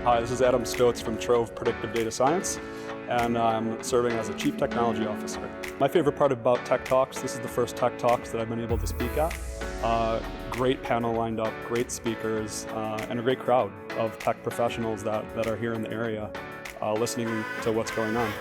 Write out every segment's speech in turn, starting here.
Hi, this is Adam Stotz from TROVE Predictive Data Science, and I'm serving as a Chief Technology Officer. My favorite part about TECHTalks, this is the first TECHTalks that I've been able to speak at. Great panel lined up, great speakers, and a great crowd of tech professionals that are here in the area listening to what's going on.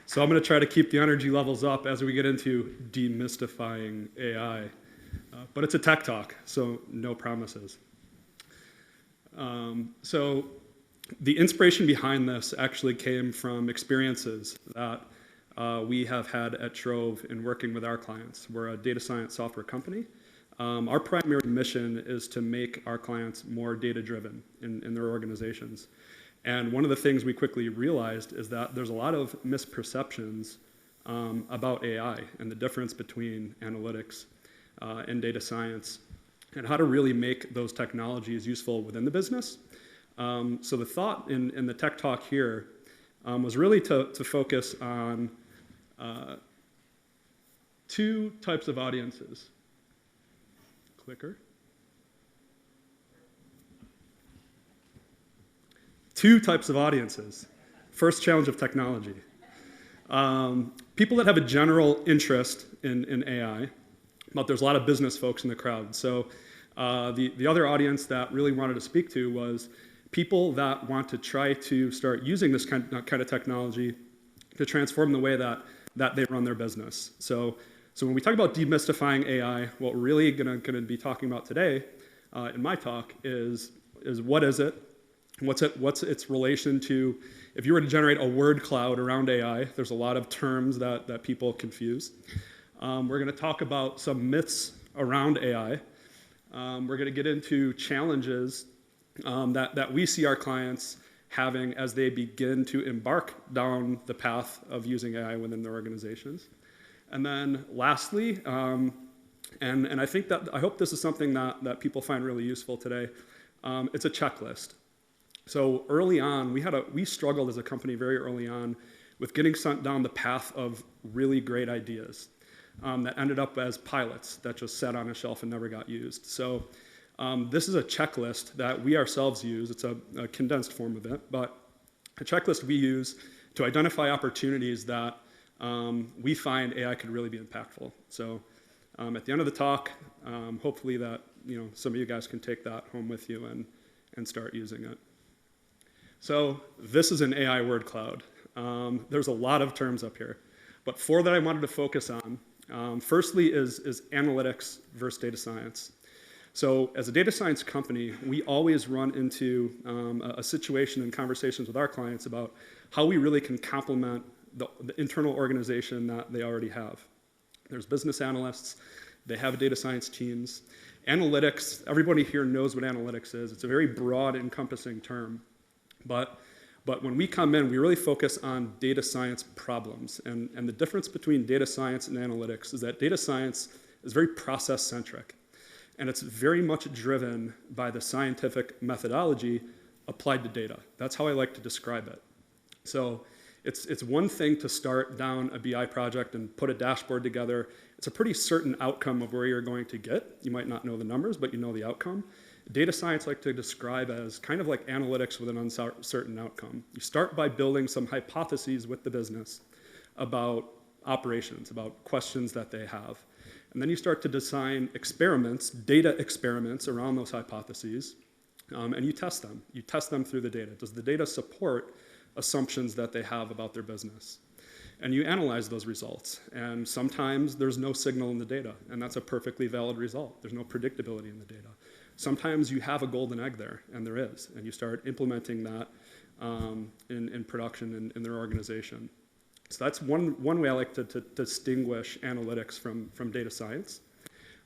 So I'm going to try to keep the energy levels up as we get into demystifying AI. But it's a tech talk, so no promises. So the inspiration behind this actually came from experiences that we have had at TROVE in working with our clients. We're a data science software company. Our primary mission is to make our clients more data-driven in their organizations. And one of the things we quickly realized is that there's a lot of misperceptions about AI and the difference between analytics and data science and how to really make those technologies useful within the business. So the thought in the tech talk here was really to focus on two types of audiences. Clicker. Two types of audiences. First challenge of technology. People that have a general interest in AI, but there's a lot of business folks in the crowd. So the other audience that really wanted to speak to was people that want to try to start using this kind of technology to transform the way that they run their business. So when we talk about demystifying AI, what we're really going to be talking about today in my talk is what is it? What's its relation to, if you were to generate a word cloud around AI, there's a lot of terms that people confuse. We're going to talk about some myths around AI. We're going to get into challenges that we see our clients having as they begin to embark down the path of using AI within their organizations. And then lastly, and I hope this is something that people find really useful today, it's a checklist. So early on, we struggled as a company very early on with getting sent down the path of really great ideas that ended up as pilots that just sat on a shelf and never got used. So this is a checklist that we ourselves use. It's a condensed form of it, but a checklist we use to identify opportunities that we find AI could really be impactful. So at the end of the talk, hopefully that some of you guys can take that home with you and start using it. So this is an AI word cloud. There's a lot of terms up here, but four that I wanted to focus on. Firstly is analytics versus data science. So as a data science company, we always run into a situation and conversations with our clients about how we really can complement the internal organization that they already have. There's business analysts, they have data science teams. Analytics, everybody here knows what analytics is. It's a very broad, encompassing term. But when we come in, we really focus on data science problems. And the difference between data science and analytics is that data science is very process-centric. And it's very much driven by the scientific methodology applied to data. That's how I like to describe it. So it's one thing to start down a BI project and put a dashboard together. It's a pretty certain outcome of where you're going to get. You might not know the numbers, but you know the outcome. Data science I like to describe as kind of like analytics with an uncertain outcome. You start by building some hypotheses with the business about operations, about questions that they have. And then you start to design experiments, data experiments around those hypotheses, and you test them. You test them through the data. Does the data support assumptions that they have about their business? And you analyze those results. And sometimes there's no signal in the data, and that's a perfectly valid result. There's no predictability in the data. Sometimes you have a golden egg there, and there is, and you start implementing that in production in their organization. So that's one way I like to distinguish analytics from data science.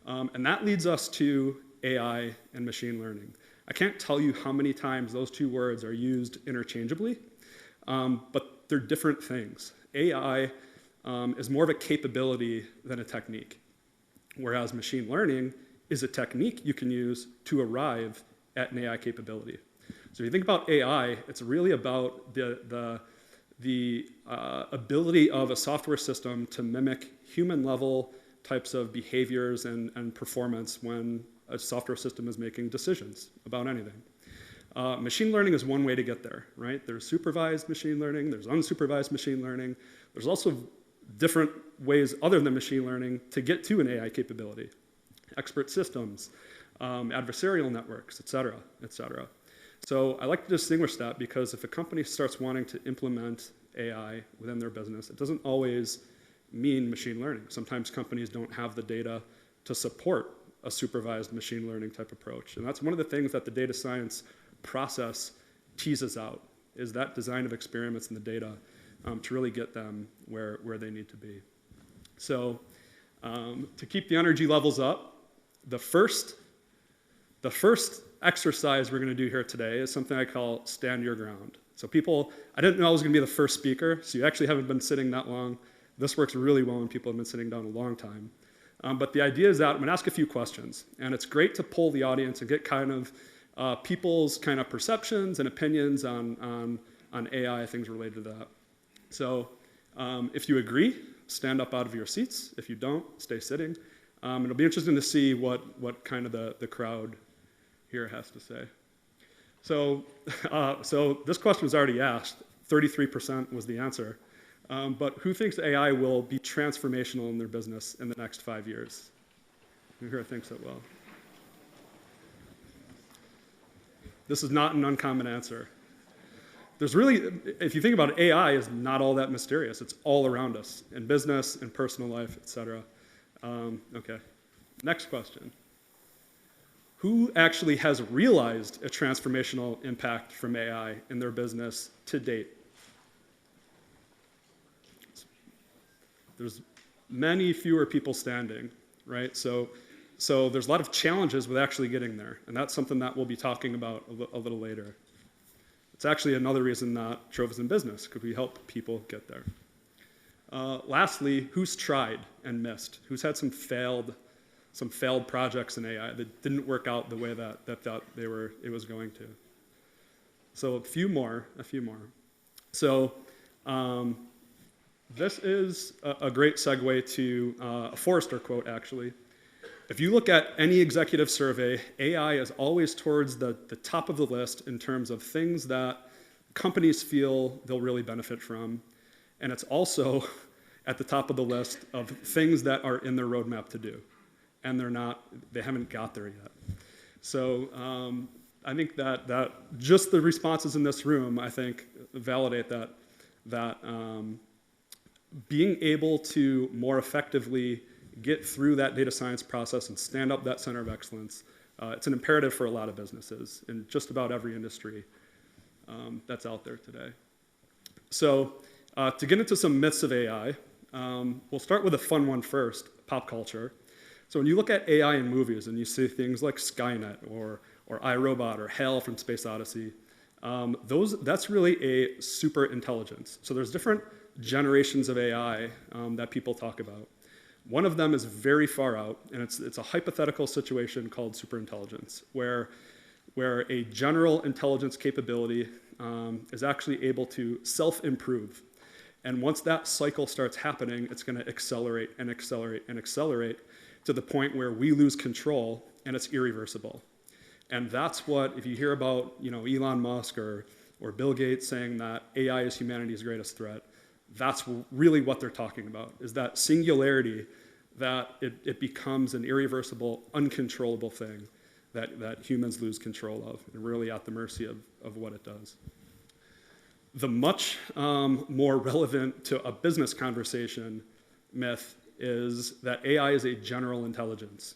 And that leads us to AI and machine learning. I can't tell you how many times those two words are used interchangeably, but they're different things. AI is more of a capability than a technique, whereas machine learning is a technique you can use to arrive at an AI capability. So if you think about AI, it's really about the ability of a software system to mimic human-level types of behaviors and performance when a software system is making decisions about anything. Machine learning is one way to get there, right? There's supervised machine learning, there's unsupervised machine learning. There's also different ways other than machine learning to get to an AI capability. Expert systems, adversarial networks, et cetera, et cetera. So I like to distinguish that because if a company starts wanting to implement AI within their business, it doesn't always mean machine learning. Sometimes companies don't have the data to support a supervised machine learning type approach. And that's one of the things that the data science process teases out, is that design of experiments and the data to really get them where they need to be. So to keep the energy levels up, the first exercise we're going to do here today is something I call stand your ground. So people, I didn't know I was going to be the first speaker, so you actually haven't been sitting that long. This works really well when people have been sitting down a long time. But the idea is that I'm going to ask a few questions, and it's great to poll the audience and get kind of people's kind of perceptions and opinions on AI, things related to that. So if you agree, stand up out of your seats. If you don't, stay sitting. It'll be interesting to see what kind of the crowd here has to say. So this question was already asked. 33% was the answer. But who thinks AI will be transformational in their business in the next 5 years? Who here thinks it will? This is not an uncommon answer. There's really, if you think about it, AI is not all that mysterious. It's all around us, in business, in personal life, et cetera. Okay, next question. Who actually has realized a transformational impact from AI in their business to date? There's many fewer people standing, right? So there's a lot of challenges with actually getting there, and that's something that we'll be talking about a little later. It's actually another reason that Trove is in business, because we help people get there. Lastly, who's tried and missed? Who's had some failed projects in AI that didn't work out the way that thought it was going to? So a few more. So this is a great segue to a Forrester quote, actually. If you look at any executive survey, AI is always towards the top of the list in terms of things that companies feel they'll really benefit from. And it's also at the top of the list of things that are in their roadmap to do. And they haven't got there yet. So I think that just the responses in this room, I think, validate that being able to more effectively get through that data science process and stand up that center of excellence, it's an imperative for a lot of businesses in just about every industry that's out there today. So to get into some myths of AI, we'll start with a fun one first, pop culture. So when you look at AI in movies and you see things like Skynet or iRobot or HAL from Space Odyssey, that's really a super intelligence. So there's different generations of AI that people talk about. One of them is very far out, and it's a hypothetical situation called superintelligence, where a general intelligence capability is actually able to self-improve. And once that cycle starts happening, it's going to accelerate and accelerate and accelerate to the point where we lose control, and it's irreversible. And that's what, if you hear about Elon Musk or Bill Gates saying that AI is humanity's greatest threat, that's really what they're talking about, is that singularity, that it becomes an irreversible, uncontrollable thing that humans lose control of, and really at the mercy of what it does. The much more relevant to a business conversation myth is that AI is a general intelligence.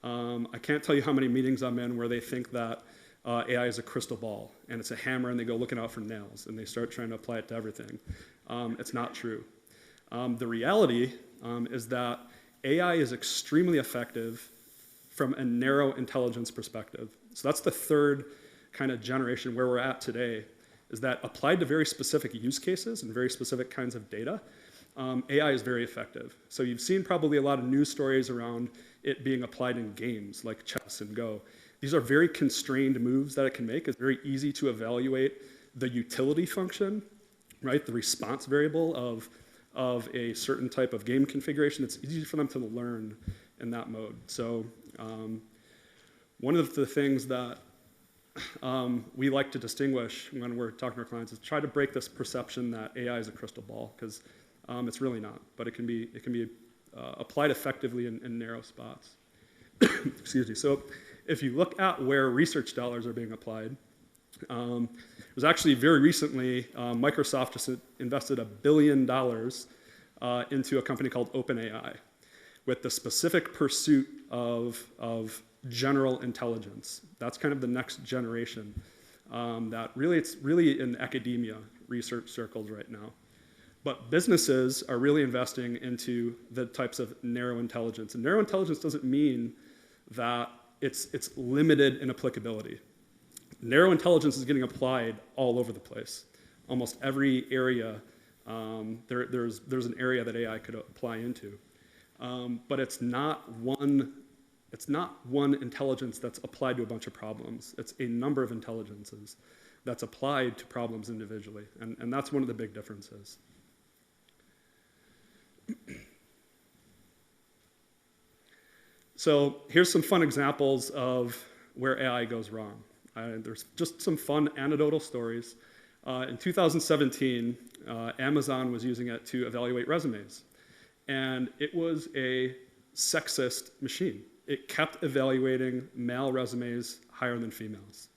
I can't tell you how many meetings I'm in where they think that AI is a crystal ball, and it's a hammer, and they go looking out for nails, and they start trying to apply it to everything. It's not true. The reality is that AI is extremely effective from a narrow intelligence perspective. So that's the third kind of generation where we're at today, is that applied to very specific use cases and very specific kinds of data, AI is very effective. So you've seen probably a lot of news stories around it being applied in games like chess and Go. These are very constrained moves that it can make. It's very easy to evaluate the utility function, right? The response variable of a certain type of game configuration. It's easy for them to learn in that mode. So one of the things that we like to distinguish when we're talking to our clients is try to break this perception that AI is a crystal ball, because it's really not, but it can be applied effectively in narrow spots. Excuse me. So if you look at where research dollars are being applied, it was actually very recently, Microsoft just invested $1 billion into a company called OpenAI with the specific pursuit of general intelligence. That's kind of the next generation that really, it's really in academia research circles right now. But businesses are really investing into the types of narrow intelligence. And narrow intelligence doesn't mean that it's limited in applicability. Narrow intelligence is getting applied all over the place. Almost every area, there's an area that AI could apply into. But it's not one intelligence that's applied to a bunch of problems. It's a number of intelligences that's applied to problems individually. And that's one of the big differences. So here's some fun examples of where AI goes wrong. There's just some fun anecdotal stories. In 2017, Amazon was using it to evaluate resumes. And it was a sexist machine. It kept evaluating male resumes higher than females.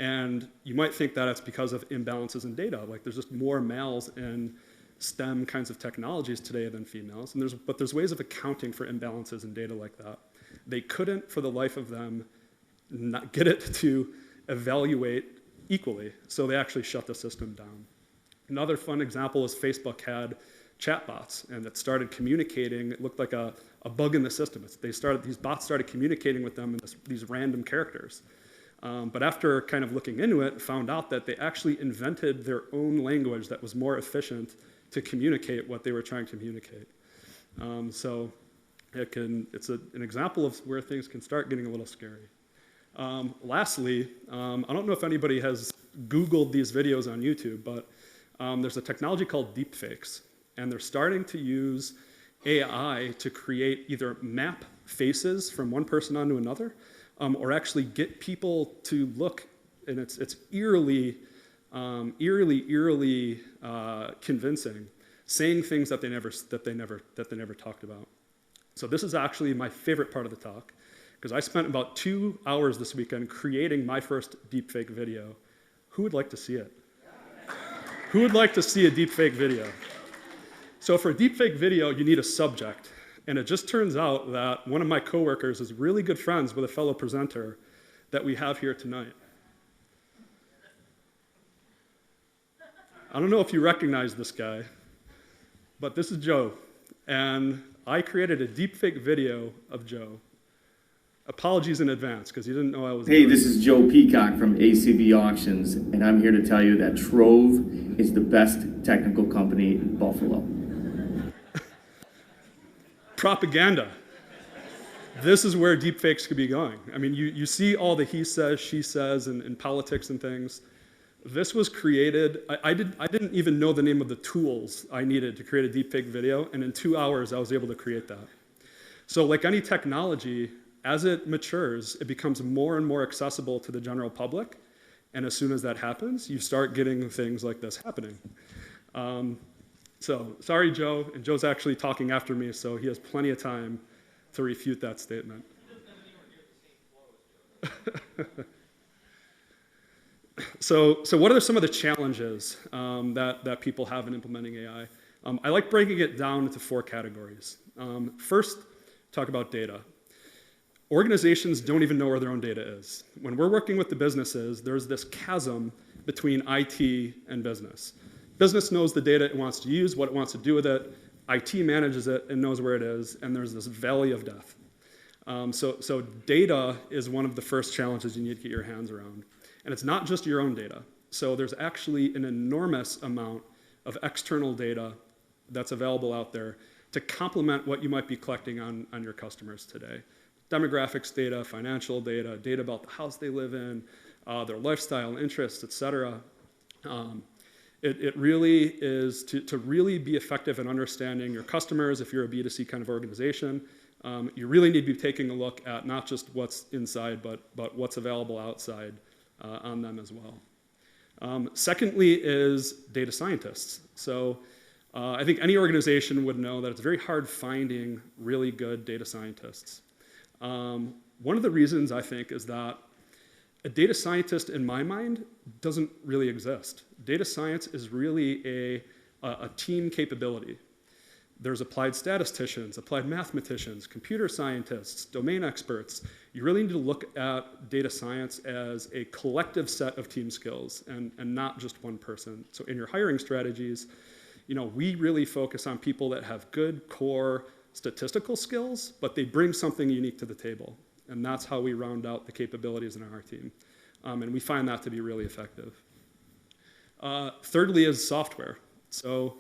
And you might think that it's because of imbalances in data. Like there's just more males in STEM kinds of technologies today than females. But there's ways of accounting for imbalances in data like that. They couldn't, for the life of them, not get it to evaluate equally. So they actually shut the system down. Another fun example is Facebook had chatbots, and it started communicating. It looked like a bug in the system. These bots started communicating with them in these random characters. But after kind of looking into it, found out that they actually invented their own language that was more efficient to communicate what they were trying to communicate. So it's an example of where things can start getting a little scary. Lastly, I don't know if anybody has Googled these videos on YouTube, but there's a technology called deepfakes. And they're starting to use AI to create either map faces from one person onto another, or actually get people to look, and it's eerily convincing, saying things that they never talked about. So this is actually my favorite part of the talk, because I spent about 2 hours this weekend creating my first deepfake video. Who would like to see it? Who would like to see a deepfake video? So for a deepfake video, you need a subject. And it just turns out that one of my coworkers is really good friends with a fellow presenter that we have here tonight. I don't know if you recognize this guy, but this is Joe. And I created a deepfake video of Joe. Apologies in advance, because you didn't know I was Hey, this is Joe Peacock from ACV Auctions, and I'm here to tell you that Trove is the best technical company in Buffalo. Propaganda. This is where deepfakes could be going. I mean, you see all the he says, she says in politics and things. This was created, I didn't even know the name of the tools I needed to create a deepfake video, and in 2 hours I was able to create that. So like any technology, as it matures, it becomes more and more accessible to the general public, and as soon as that happens, you start getting things like this happening. So sorry, Joe, and Joe's actually talking after me, so he has plenty of time to refute that statement. So what are some of the challenges that people have in implementing AI? I like breaking it down into 4 categories. First, talk about data. Organizations don't even know where their own data is. When we're working with the businesses, there's this chasm between IT and business. Business knows the data it wants to use, what it wants to do with it. IT manages it and knows where it is, and there's this valley of death. So data is one of the first challenges you need to get your hands around. And it's not just your own data. So there's actually an enormous amount of external data that's available out there to complement what you might be collecting on your customers today. Demographics data, financial data, data about the house they live in, their lifestyle and interests, et cetera. It really is to really be effective in understanding your customers. If you're a B2C kind of organization, you really need to be taking a look at not just what's inside, but what's available outside on them as well. Secondly is data scientists. So I think any organization would know that it's very hard finding really good data scientists. One of the reasons I think is that a data scientist, in my mind, doesn't really exist. Data science is really a team capability. There's applied statisticians, applied mathematicians, computer scientists, domain experts. You really need to look at data science as a collective set of team skills and not just one person. So in your hiring strategies, we really focus on people that have good core statistical skills, but they bring something unique to the table. And that's how we round out the capabilities in our team. And we find that to be really effective. Thirdly is software. So,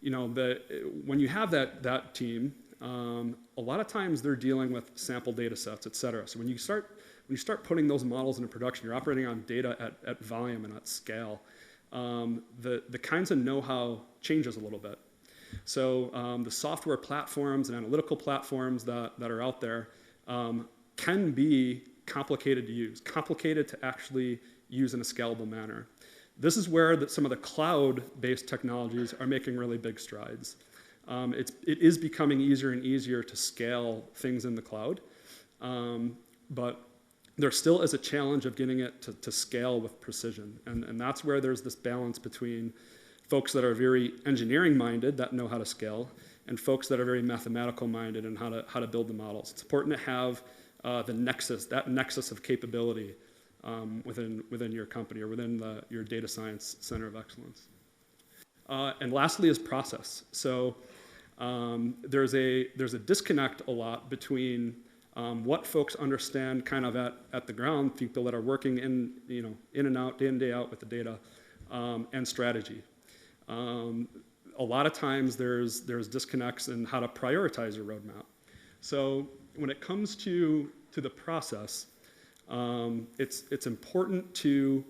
when you have that team, a lot of times they're dealing with sample data sets, et cetera. So when you start putting those models into production, you're operating on data at volume and at scale. The kinds of know-how changes a little bit. So the software platforms and analytical platforms that are out there can be complicated to use, complicated to actually use in a scalable manner. This is where some of the cloud-based technologies are making really big strides. It is becoming easier and easier to scale things in the cloud, but there still is a challenge of getting it to scale with precision. And that's where there's this balance between folks that are very engineering-minded that know how to scale and folks that are very mathematical-minded and how to build the models. It's important to have that nexus of capability within your company or within your data science center of excellence. And lastly is process. So there's a disconnect a lot between what folks understand kind of at the ground, people that are working in and out, day in, day out with the data, and strategy. A lot of times there's disconnects in how to prioritize your roadmap. So when it comes to the process, it's important to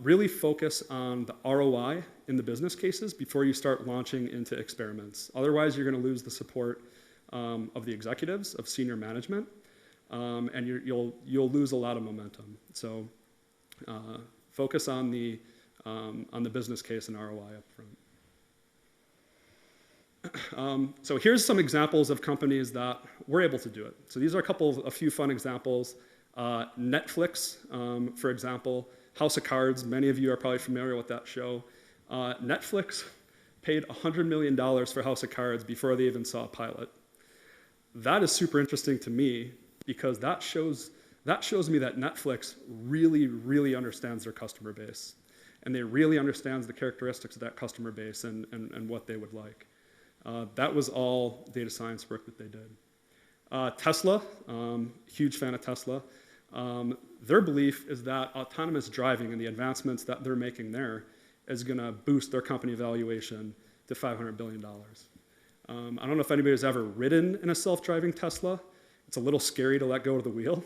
really focus on the ROI in the business cases before you start launching into experiments. Otherwise, you're going to lose the support of the executives, of senior management, and you'll lose a lot of momentum. So focus on the business case and ROI up front. So here's some examples of companies that were able to do it. So these are a few fun examples. Netflix, for example, House of Cards. Many of you are probably familiar with that show. Netflix paid $100 million for House of Cards before they even saw a pilot. That is super interesting to me because that shows me that Netflix really, really understands their customer base. And they really understands the characteristics of that customer base and what they would like. That was all data science work that they did. Tesla, huge fan of Tesla. Their belief is that autonomous driving and the advancements that they're making there is going to boost their company valuation to $500 billion. I don't know if anybody's ever ridden in a self-driving Tesla. It's a little scary to let go of the wheel,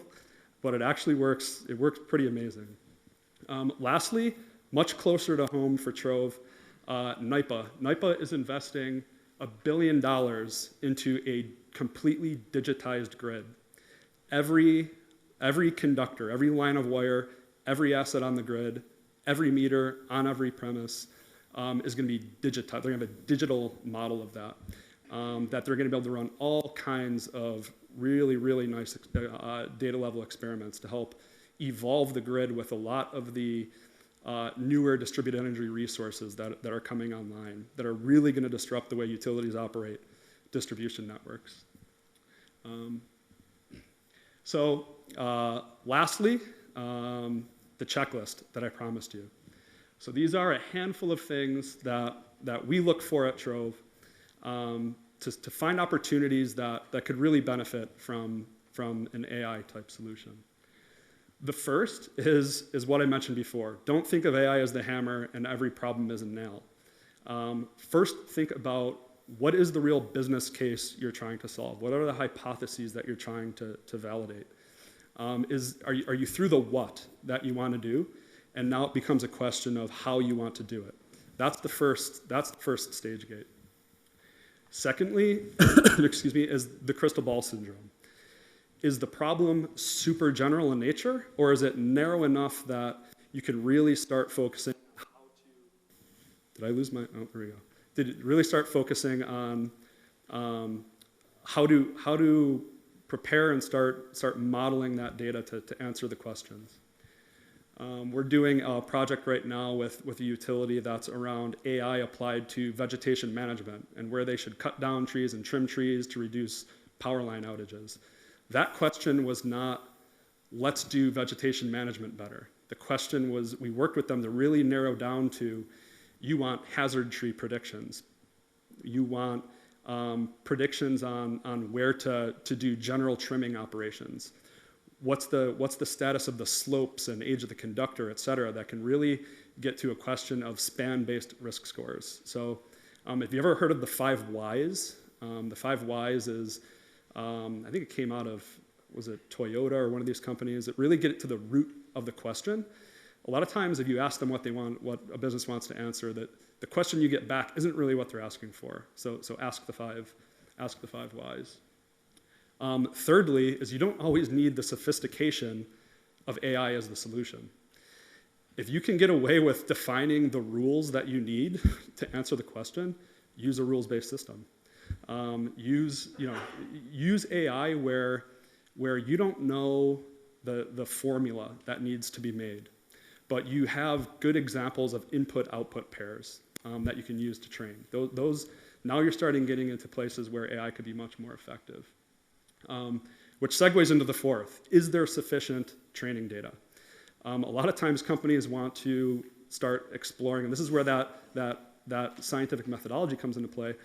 but it actually works. It works pretty amazing. Lastly, much closer to home for Trove, NYPA. NYPA is investing $1 billion into a completely digitized grid. Every conductor, every line of wire, every asset on the grid, every meter on every premise is going to be digitized. They're going to have a digital model of that, that they're going to be able to run all kinds of really, really nice data level experiments to help evolve the grid with a lot of the newer distributed energy resources that are coming online that are really going to disrupt the way utilities operate distribution networks. Lastly, the checklist that I promised you. So these are a handful of things that we look for at Trove to find opportunities that could really benefit from an AI type solution. The first is what I mentioned before. Don't think of AI as the hammer and every problem is a nail. First, think about what is the real business case you're trying to solve? What are the hypotheses that you're trying to validate? Are you through the what that you want to do? And now it becomes a question of how you want to do it. That's the first stage gate. Secondly, excuse me, is the crystal ball syndrome. Is the problem super general in nature, or is it narrow enough that you can really start focusing on how to, did I lose my, oh, there we go. Did it really start focusing on how to prepare and start modeling that data to answer the questions. We're doing a project right now with a utility that's around AI applied to vegetation management and where they should cut down trees and trim trees to reduce power line outages. That question was not, let's do vegetation management better. The question was, we worked with them to really narrow down to, you want hazard tree predictions. You want predictions on where to do general trimming operations. What's the status of the slopes and age of the conductor, et cetera, that can really get to a question of span-based risk scores. So if you ever heard of the 5 whys, the 5 whys is, I think it came out of, was it Toyota or one of these companies that really get to the root of the question. A lot of times if you ask them what they want, what a business wants to answer, that the question you get back isn't really what they're asking for. So ask the 5 whys. Thirdly, is you don't always need the sophistication of AI as the solution. If you can get away with defining the rules that you need to answer the question, use a rules-based system. Use AI where you don't know the formula that needs to be made, but you have good examples of input-output pairs that you can use to train. Those now you're starting getting into places where AI could be much more effective. Which segues into the fourth. Is there sufficient training data? A lot of times companies want to start exploring, and this is where that scientific methodology comes into play.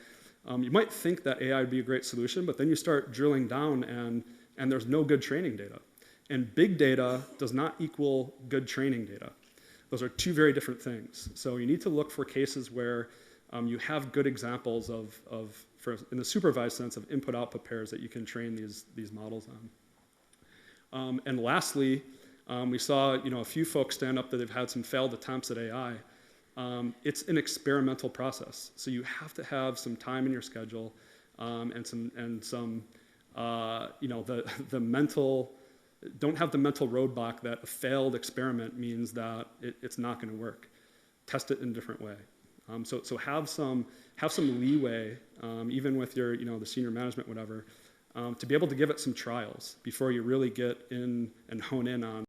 You might think that AI would be a great solution, but then you start drilling down and there's no good training data. And big data does not equal good training data. Those are two very different things. So you need to look for cases where you have good examples of in the supervised sense, of input-output pairs that you can train these models on. And lastly, we saw a few folks stand up that have had some failed attempts at AI. It's an experimental process, so you have to have some time in your schedule and some the mental. Don't have the mental roadblock that a failed experiment means that it's not going to work. Test it in a different way. So have some leeway, even with your the senior management, whatever, to be able to give it some trials before you really get in and hone in on